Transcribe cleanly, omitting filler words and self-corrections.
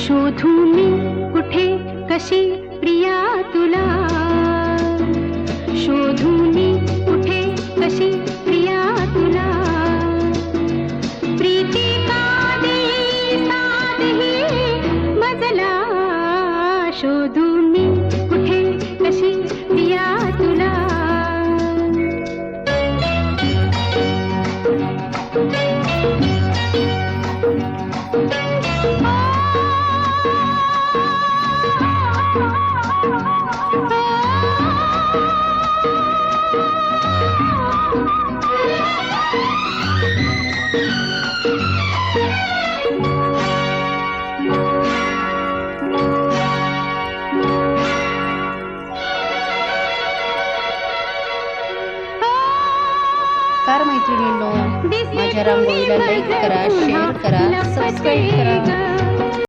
शोधू मी कुठे कशी प्रिया तुला, शोधू मी कुठे कशी प्रिया तुला, प्रीती कादी साधी मजला, शोधू मी कुठे कशी प्रिया तुला. कार मैत्रिणींनो, माझ्या रांगोळीला लाईक करा, शेअर करा, सबस्क्राईब करा.